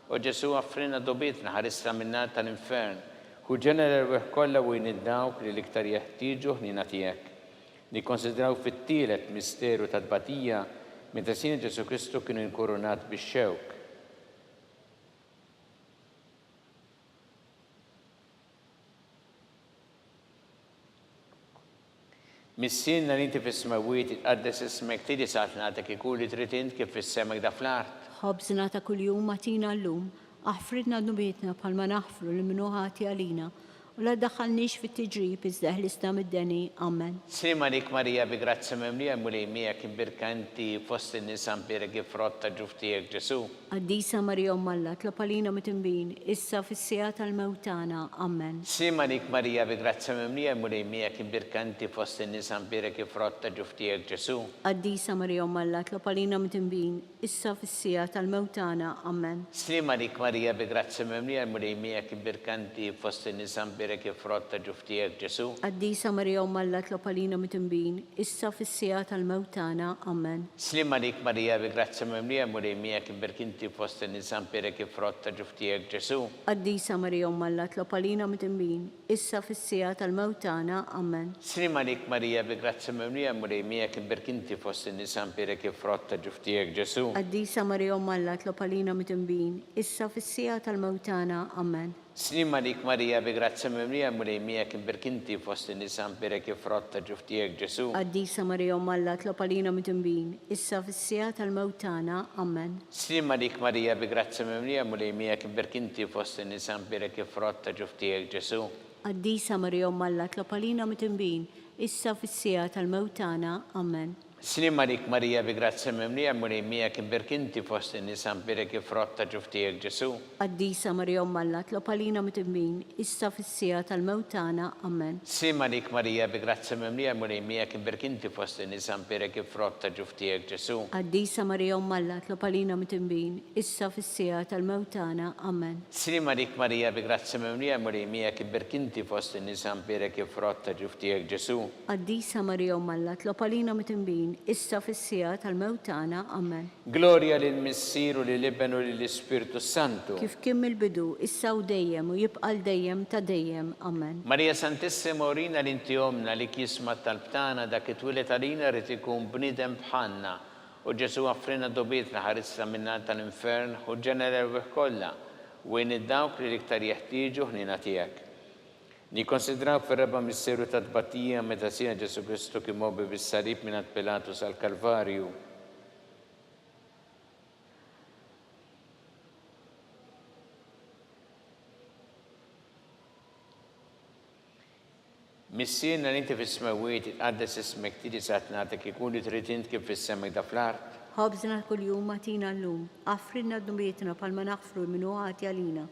U Ġesu għaffrina dobitna ħarissa minna tal-infern. U ġenera l-weħ kollha u dawk li l-iktar jeħtieġu ħnina tiegħek. Nikkonsidraw fit-tielet misteru ta' tbatija meta sin Ġesu Kristu kienu inkurunat bix-xewk. Missinna li inti fis-smawiet itqaddes ismek tidi saħtnatek ikun li trid int kif fis-semek da fl-art. Ħobżna ta' kuljum matina llum, aħfridna nubietna bħalma naħfru li minnu ħati għalina, u la daħħalniex fit-tiġrib iżda ħlisna mid-deni. Amen. Slima dik Marija bi grazzi memlija mulejmija kien birkanti fost in-nisa mbirek ifrotta ġuftijek Ġesu. Qaddisa Marija Alla, tlob għalina mit-tinbin, issa fis-sija tal-mewtana. Amen. Slima dik Marija bi grazzi memlija mulejmija kien birkanti fost in-nisa mbirek ifrotta ġuftijek Ġesu. Qaddisa Marija Alla, tlob għalina mit-tinbin, issa fis-sija tal-mewtana. Amen. Slima dik Marija bi grazzi memlija mulejmija kien birkanti fost in-nisa mbirek ifrotta ġuftijek Ġesu. Qaddisa Marija Alla, tlob għalina mit-tinbin, issa fis-sija tal-mewtana. Amen. Slima dik Marija bi grazzi memlija mulejmija kien birkinti fost in-nisa mbirek ifrotta ġuftijek Ġesu. Qaddisa Marija Alla, tlob għalina mit-tinbin, issa fis-sija tal-mewtana. Amen. Slima dik Marija bi grazzi memlija mulejmija kien birkinti fost in-nisa mbirek ifrotta ġuftijek Ġesu. Qaddisa Marija Alla, tlob għalina mit-tinbin, issa fis-sija tal-mewtana. Amen. Slima dik Marija bi grazzi memlija mulejmija kien birkinti fost in-nisa mbirek ifrotta ġuftijek Ġesu. Qaddisa Marija Alla, tlob għalina mit-tinbin, issa fis-sija tal-mewtana. Amen. Slima dik Marija bi grazzi memlija mulejmija kien birkinti fost in-nisa mbirek ifrotta ġuftijek Ġesu. Qaddisa Marija Alla, tlob għalina mit-tinbin, issa fis-sija tal-mewtana. Amen. Slima dik Marija bi grazzi memlija mulejmija kien birkinti fost in-nisa mbirek ifrotta ġuftijek Ġesu. Qaddisa Marija Alla, tlob għalina mit-tinbin, issa fis-sija tal-mewtana. Amen. Slima dik Marija bi grazzi memlija mulejmija kien birkinti fost in-nisa mbirek ifrotta ġuftijek Ġesu. Qaddisa Marija Alla, tlob għalina mit-tinbin, issa fis-sija tal-mewtana. Amen. Slima dik Marija bi grazzi memlija mulejmija kien birkinti fost in-nisa mbirek ifrotta ġuftijek Ġesu. Qaddisa Marija Alla, tlob għalina mit-tinbin, issa fis-sija tal-mewtana. Amen. Gloria lil Missieru lil Ibn u lil Spiritu Santu. Kif kim il-bidu, issa u dejjem u jibqa' dejjem ta' dejjem. Amen. Marija Santissima orina l-inti jomna li kisma tal-btana dak it-twilet għalina rrid ikun bniedem bħalna. U Ġesu għaffrina dobitna ħarissa minna tal-infern u ġenera l-weħ kollha u dawk li l-iktar jeħtieġu ħnina tiegħek. Nikkonsidraw fir-raba misteru ta' tbatija meta sina Ġesu Kristu kien mobbi bis-salib mingħand Pilatus għall-Kalvarju. Missierna li inti fis-smawiet itqaddes ismek tidi saħtnatek ikun li trid int kif fis-semek da fl-art. Ħobżna kuljum matina llum, aħfridna d-nubietna bħalma naħfru minnu ħati għalina,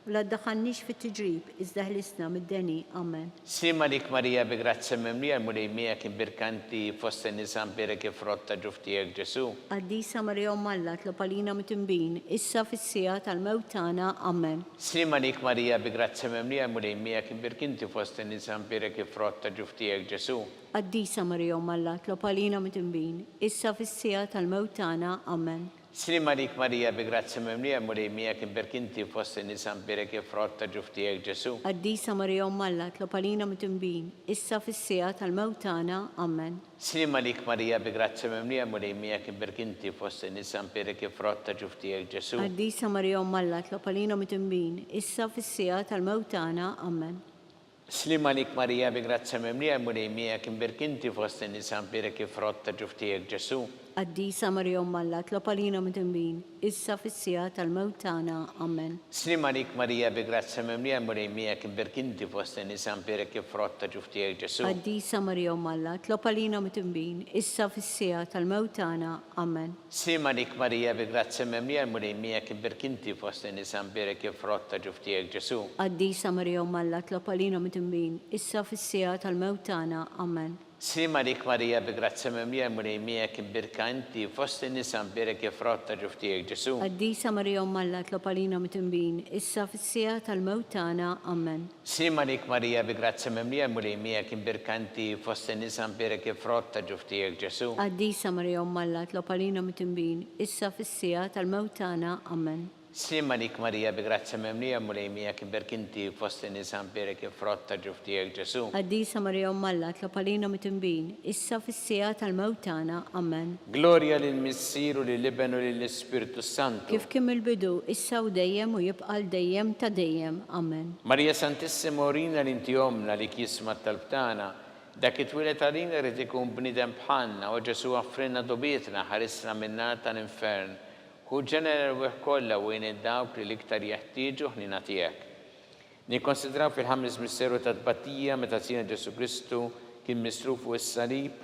u la ddaħħalniex fit-tiġrib iżda ħlisna mid-deni. Amen. Slima dik Marija bi grazzi memlija mulejmija kien birkanti fost in-nisa mbirek ifrotta ġuftijek Ġesu. Qaddisa Marija Alla, tlob għalina mit-tinbin, issa fis-sija tal-mewtana. Amen. Slima dik Marija bi grazzi memlija mulejmija kien birkinti fost in-nisa mbirek ifrotta ġuftijek Ġesu. Qaddisa Marija Alla, tlob għalina mit-tinbin, issa fis-sija tal-mewtana. Amen. Slima dik Marija bi grazzi memlija mulejmija kien birkinti fost in-nisa mbirek ifrotta ġuftijek Ġesu. Qaddisa Marija Alla, tlob għalina mit-tinbin, issa fis-sija tal-mewtana. Amen. Slima dik Marija bi grazzi memlija mulejmija kien birkinti fost in-nisa mbirek ifrotta ġuftijek Ġesu. Qaddisa Marija Alla, tlob għalina mit-tinbin, issa fis-sija tal-mewtana. Amen. Slima dik Marija bi grazzi memlija mulejmija kien birkinti fost in-nisa mbirek ifrotta ġuftijek Ġesu. Qaddisa Marja Alla, tlob għalina mit-tinbin, issa fis-sija tal-mewt tagħna. Amen. Slim għalik Marija bi grazza memlija mulej miegħek imberkinti fost in-nisa mperek kif frotta ġuftijek Ġesu. Qaddisa Marja Alla, tlob għalina mit-tinbin, issa fis-sija tal-mewt tagħna. Amen. Slim għalik Marija bi grazza memlija mulej miegħek imberkinti fost in-nisa mperek kif frotta ġuftijek Ġesu. Qaddisa Marja Alla, tlob għalina mit-tinbin, issa fis-sija tal-mewt tagħna. Amen. Slim għalik Marija bi grazza memlija mulej miegħek imberkanti fost in-nisa mperek kif frotta ġuftijek Ġesu. Qaddisa Marja Alla, tlob għalina mit-tinbin, issa fis-sija tal-mewt tagħna. Amen. Slim għalik Marija bi grazza memlija mulej miegħek imberkanti fost in-nisa mperek kif frotta ġuftijek Ġesu. Qaddisa Marja Alla, tlob għalina mit-tinbin, issa fis-sija tal-mewt tagħna. Amen. Slim għalik Marija bi grazza memlija mulej miegħek imberkinti fost in-nisa mperek kif frotta ġuftijek Ġesu. Qaddisa Marja Alla, tlob għalina mit-tinbin, issa fis-sija tal-mewt tagħna. Amen. Gloria lill-Missier u lill-Iben u lill-Ispiritu Santu. Kif kien il-bidu, issa u dejjem u jibqa' dejjem ta' dejjem. Amen. Marija Santissima urina l-inti omna li kisma talbtana, dak it-twilet għalina rrid ikun bnidem bħalna u Ġesu għaffrinna dobietna ħarisna minna tal-infern. Hu ġenera l-weħ kollha u id-dawk li l-iktar jeħtieġu ħnina tiegħek. Nikkonsidraw fil-ħames misteru ta' tbatija meta sina Ġesu Kristu kien misruf fuq is-salib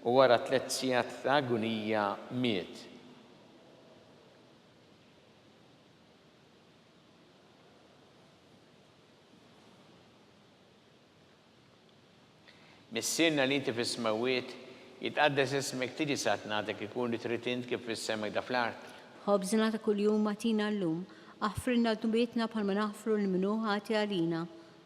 u wara 3 sigħat ta' agonija miet. Missirna li inti fis-smawiet jitqaddes ismek tiġi satnatek ikun li trid int kif fis-semek da fl-art. Ħobżna ta' kuljum matina llum, aħfrilna dubietna bħalma naħfru l-minu ħati għalina,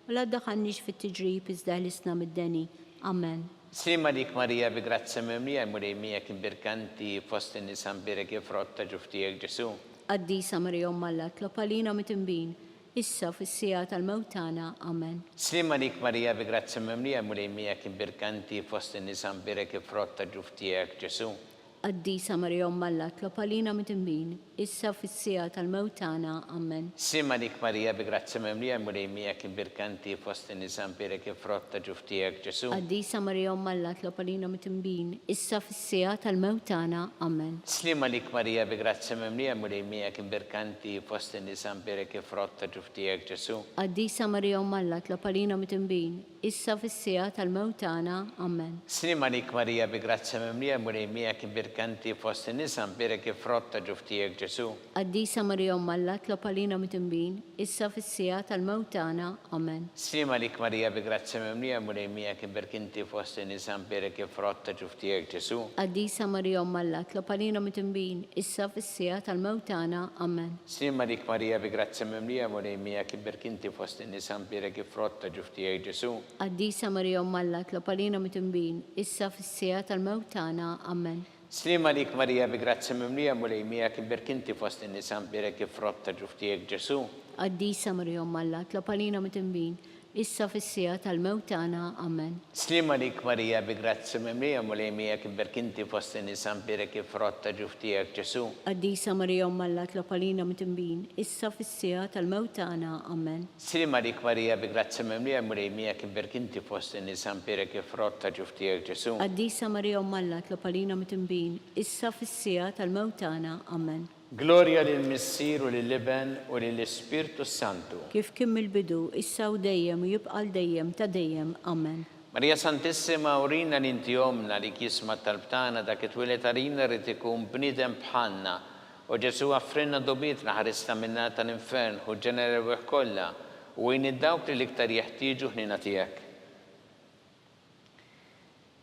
u la ddaħħalniex fit-tiġrib iżda ħlisna mid-deni. Amen. Slim għalik Marija bi grazza memlija mulej miegħek imberkanti fost in-nisa mperek kif frotta ġuftijek Ġesu. Qaddisa Marja Alla, tlob għalina mit-tinbin, issa fis-sija tal-mewt tagħna. Amen. Slim għalik Marija bi grazza memlija mulej miegħek imberkanti fost in-nisa mperek kif frotta ġuftijek Ġesu. Qaddisa Marja Alla, tlob għalina mit-tinbin, issa fis-sija tal-mewt tagħna. Amen. Slim għalik Marija bi grazza memlija mulej miegħek imberkanti fost in-nisa mperek kif frotta ġuftijek Ġesu. Qaddisa Marja Alla, tlob għalina mit-tinbin, issa fis-sija tal-mewt tagħna. Amen. Slim għalik Marija bi grazza memlija mulej miegħek imberkanti fost in-nisa mperek kif frotta ġuftijek Ġesu. Qaddisa Marja Alla, tlob għalina mit-tinbin, issa fis-sija tal-mewt tagħna. Amen. Slim għalik Marija bi grazza memlija mulej miegħek imberkanti fost in-nisa mperek kif frotta ġuftijek Ġesu. Qaddisa Marja Alla, tlob għalina mit-tinbin, issa fis-sija tal-mewt tagħna. Amen. Slim għalik Marija bi grazza memlija mulej miegħek imberkanti fost in-nisa mperek kif frotta ġuftijek Ġesu. Qaddisa Marja Alla, tlob għalina mit-tinbin, issa fis-sija tal-mewt tagħna. Amen. Slim għalik Marija bi grazza memlija mulej miegħek imberkanti fost in-nisa mperek kif frotta ġuftijek Ġesu. Qaddisa Marja Alla, tlob għalina mit-tinbin, issa fis-sija tal-mewt tagħna. Amen. Slim għalik Marija bi grazza memlija mulej miegħek imberkanti fost in-nisa mperek kif frotta ġuftijek Ġesu. Qaddisa Marja Alla, tlob għalina mit-tinbin, issa fis-sija tal-mewt tagħna. Amen. Slim għalik Marija bi grazza memlija mulej miegħek imberkanti fost in-nisa mperek kif frotta ġuftijek Ġesu. Qaddisa Marja Alla, tlob għalina mit-tinbin, issa fis-sija tal-mewt tagħna. Amen. Slim għalik Marija bi grazza memlija mulej miegħek imberkanti fost in-nisa mperek kif frotta ġuftijek Ġesu. Qaddisa Marja Alla, tlob għalina mit-tinbin, issa fis-sija tal-mewt tagħna. Amen. Gloria lill-Missier u lill-Iben u lill-Ispiritu Santu. Kif kien il-bidu, issa u dejjem u jibqa' dejjem ta' dejjem. Amen. Marija Santissima urina l-inti omna li kisma talbtana dak it-twilet għalina rrid ikun bnidem bħalna u Ġesu għaffrinna dobietna ħarisna minna tal-infern u ġenera l-weħ kollha u id-dawk li l-iktar jeħtieġu ħnina tiegħek.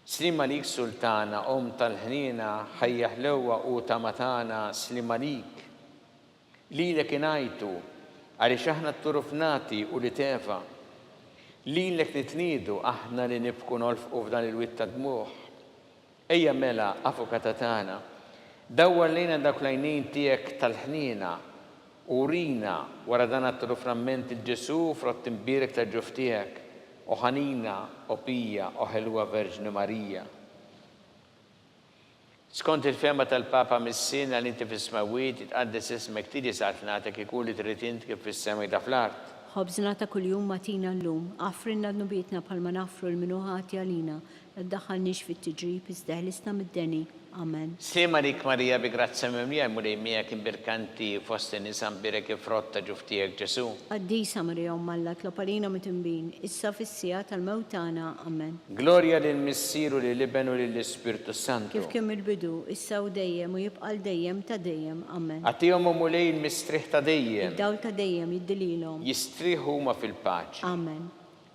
Slim għalik Sultana, om tal-ħnina, ħajja ħlewa u tamatana, slim għalik. Lilek inajtu, għaliex aħna t-turufnati u li tefa. Lilek nitnidu aħna li nibku nolfqu f'dan il-witta dmuħ. Ejja mela, avukata tagħna, dawwar lejna dak lajnin tiegħek tal-ħnina u rina wara dan at-turuframment il-Ġesu frott imbirek tal-ġuf tiegħek. O ħanina, o pija, o ħelwa Verġni Marija. Skont il-fema tal-Papa Missina li inti fis-smawiet jitqaddes ismek tiġi satnatek ikun li trid int kif fis-semek da fl-art. Ħobżna ta' kuljum matina llum, aħfrilna d-nubietna bħalma naħfru l-minu ħati għalina, Iddaħħalniex fit-tiġrib iżda ħlisna mid-deni. Amen. Slima lik Marija bi grazza mimlija mulej miegħek imbirkanti fost in-nisa mbirek ifrotta ġuftijek Ġesu. Qaddisa Marija Alla tlob għalina mit-tinbin, issa fis-sija tal-mewt tagħna. Amen. Glorja lil Missieru lil Ibn u lill-Ispirtu Santu. Kif kemm il-bidu, issa u dejjem u jibqa' dejjem ta' dejjem. Amen. Għatihom mulej il-mistriħ ta' dejjem. Id-dawl ta' dejjem jiddililhom. Jistriħu ma fil-paċi. Amen.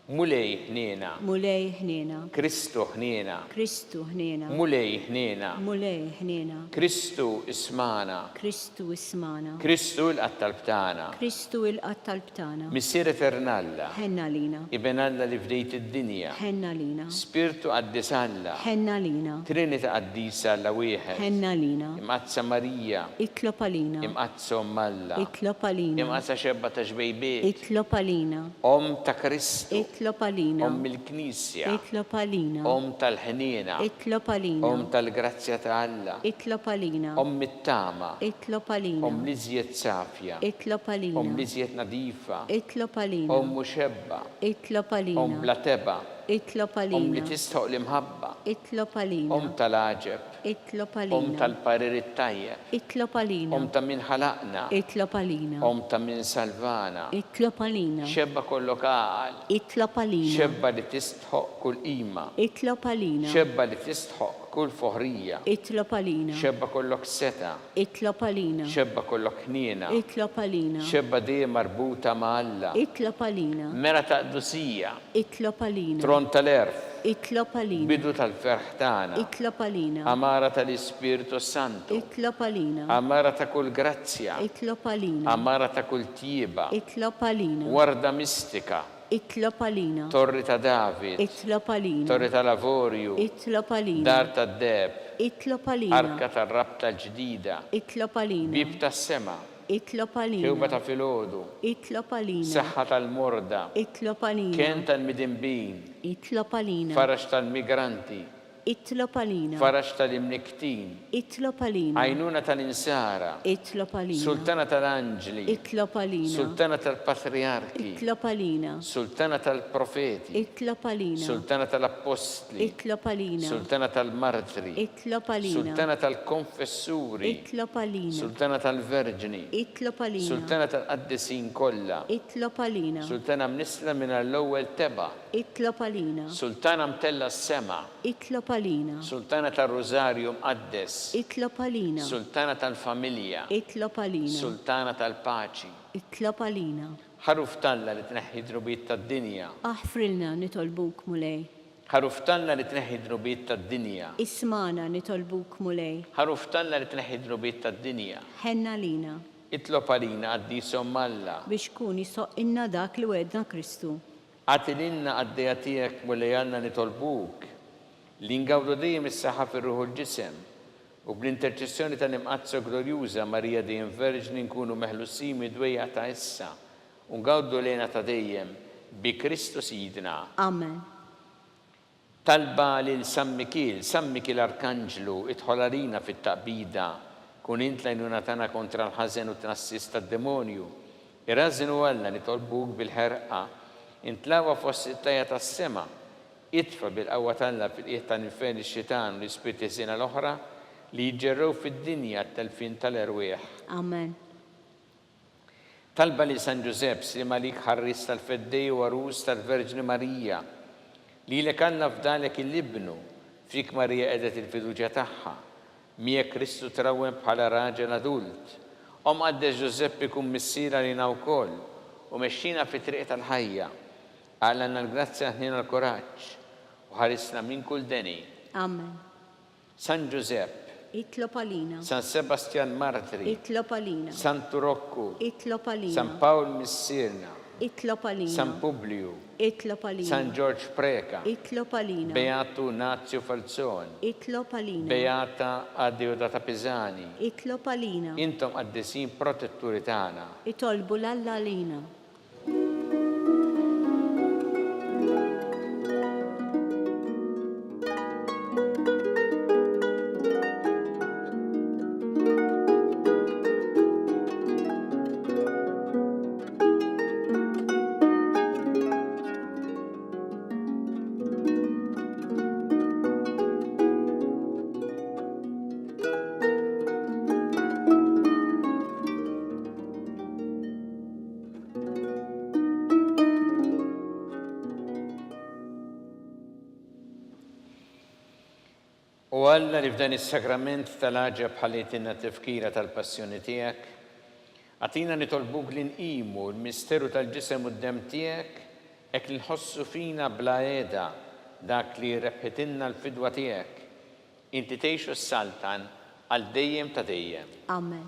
Mulej ħniena. Mulej ħniena. Kristu ħniena. Kristu ħniena. Mulej ħniena. Mulej ħniena. Kristu ismana. Kristu ismana. Kristu l-qattalb tagħna. Kristu il-qattalb tagħna. Missier eternalla. Ħenna lina. Ibn Alla li fdejt id-dinja. Ħenna lina. Spiritu qaddis Alla. Ħenna lina. Trinita qaddisa Alla wieħed. Ħenna lina. Imqazza Marija. Itlob għalina. Imqazza Omm Alla. Itlob għalina. Imqazza xebba ta' ġbejbiet. Itlob għalina. Om ta' Kristu. Itlob għalina. Om il-Knisja. Itlob għalina. Om tal-ħniena. Itlob għalina. Om tal-grazzja ta' Alla. Itlob għalina. Om mit-tama. Itlob għalina. Om li żjed safja. Itlob għalina. Om li żjed nadifa. Itlob għalina. Om muxebba. Itlob Om għalina. bla teba. Itlob Om li għalina. tistħoq l-imħabba. Itlob għalina. Om tal-aġeb. Itlob Om għalina. tal-parir it-tajjeb. Itlob għalina. Om ta' min ħalaqna. Itlob għalina. Om ta' min salvana. Itlob għalina. Xebba kollok għal. Itlob għalina. Xebba li tistħoq kull qima. Itlob għalina. Xebba li tistħoq kull foħrija. Itlob għalina. Xebba kollok seta. Itlob għalina. Xebba kollok ħniena. Itlob għalina. Xebba dejjem marbuta ma' Alla. Itlob għalina. Mera ta' qdusija. Itlob għalina. Tron tal-erf. Itlob għalina. Bidu tal-ferħ tagħna. Itlob għalina. Amara tal-Ispiritu Santu. Itlob għalina. Amara ta' kull grazzja. Itlob għalina. Amara ta' kull tjieba. Itlob għalina. Warda mistika. Itlob għalina. Torri ta' David. Itlob għalina. Torri ta' Lavorju. Itlob għalina. Dar ta' Deb. Itlob għalina. Arka tar-rabta ġdida. Itlob għalina. Bib tas-sema. Itlob Kewba għalina. ta' filgħodu. Itlob għalina. Saħħa tal-morda. Itlob għalina. Kien tal-midinbin. Itlob għalina. Farax tal-migranti. Itlob għalina. Farax tal-imniktin. Itlob għalina. Għajnuna tal-insara. Itlob għalina. Sultana tal-anġli. Itlob għalina. Sultana tal-patriarki. Itlob għalina. Sultana tal-profeti. Itlob għalina. Sultana tal-apostli. Itlob għalina. Sultana tal-martri. Itlob għalina. Sultana tal-konfessuri. Itlob għalina. Sultana tal-verġni. Itlob għalina. Sultana tal-qaddisin kollha. Itlob għalina. Sultana mnisla minn l-ewwel teba. Itlob għalina. Sultana mtella s-sema. Itlob għalina. Sultana tal-Rożarju mqaddes. Itlob għalina. Sultana tal-familja. Itlob għalina. Sultana tal-paċi. Itlob għalina. Ħaruf talla li tneħħi drubiet tad-dinja. Aħfrilna nitolbuk mulej. Ħaruf talla li tneħħi drubiet tad-dinja. Ismana nitolbuk mulej. Ħaruf talla li tneħħi drubiet tad-dinja. Ħenna lina. Itlob għalina għaddisom Alla. Biex kun jisoqinna dak li wedna Kristu. Għatilinna għaddeja tiegħek mulejjanna nitolbuk. Li ngawdu dejjem is-saħħa fir-ruħu l-ġisem. U bl-interċessjoni ta' nimqazza glorjuża Marija dejjem Verġni nkunu meħlusin mid-dwejja ta' issa. U ngawdu lejna ta' dejjem bi Kristu Sidna. Amen. Talba lil San Mikil Arkanġlu idħol għalina fit-taqbida. Kun int lejnuna tagħna kontra l-ħażen u tnassis tad-demonju. Irrażinu Alla nitolbuk bil-ħerqa. Intlawa fost it-tajja tas-sema. Itfa bil-qawwa tagħna fil-qiegħ tal-infern ix-xitan u l-ispirti żiena l-oħra li jġerrew fid-dinja t-telfin tal-erwieħ. Amen. Talba li San Ġusepp si malik ħarris tal-feddej u għarus tal-Verġni Marija li lek għandna f'dalek il-libnu fik Marija qiegħdet il-fiduċja tagħha. Miegħek Kristu trawwem bħala raġel adult. Qaddes Ġusepp ikun missiera lina wkoll u mexxina fit-triq tal-ħajja. Għallanna l-grazzja ħnina l-koraġġ u ħarisna minn kull deni. Amen. San Ġusepp. Itlob għalina. San Sebastian Martri. Itlob għalina. San Turokku. Itlob għalina. San Paul Missirna. Itlob għalina. San Publiu. Itlob għalina. San George Preka. Itlob għalina. Beatu Nazio Falzon. Itlob għalina. Beata Addeodata Pisani. Itlob għalina. Intom għaddesin protetturi tagħna. Itolbu l-Alla għalina. U Alla li f'dan is-sagrament tal-ħaġa bħalietinna tifkira tal-passjoni tiegħek, għatina nitolbuk li nqimu l-misteru tal-ġisem u d-dem tiegħek hekk li nħossu fina bla għeda dak li rebħitilna l-fidwa tiegħek. Inti tgħixu s-saltan għal dejjem ta' dejjem. Amen.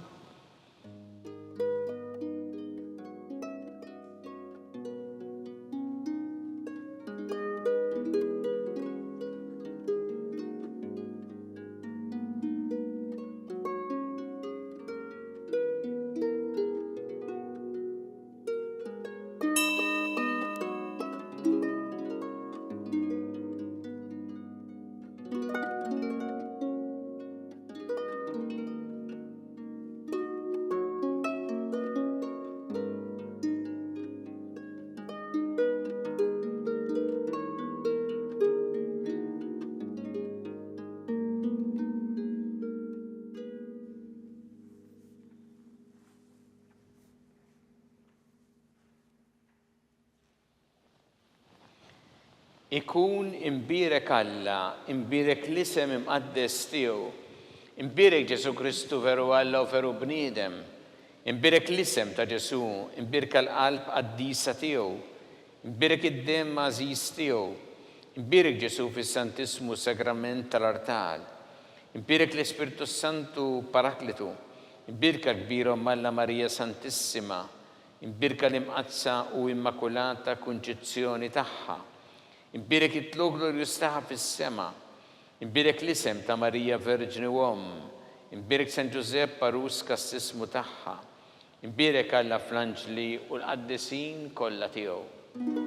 Ikun imbirek Alla, imbirek l-isem imqaddes tiegħu, imbirek Ġesu Kristu veru Alla u veru bniedem, imbirek l-isem ta' Ġesu, imbirek l-qalb qaddisa tiegħu, imbirek id-dem għażiż tiegħu, imbirek Ġesu fis-Santismu Sagrament tal-Artal, imbirek l-Ispirtu Santu Paraklitu, imbirek kbira Alla Marija Santissima, imbirek l-imqazza u immakulata kunċizzjoni tagħha. Imbirek it-tlu glorjus taħħa fis-sema, imbirek l-isem ta' Marija Verġni Uomm, imbirek San Giuseppe Parus kas-sismu tagħha, imbirek Alla fl-anġli u l-qaddisin kollha tiegħu.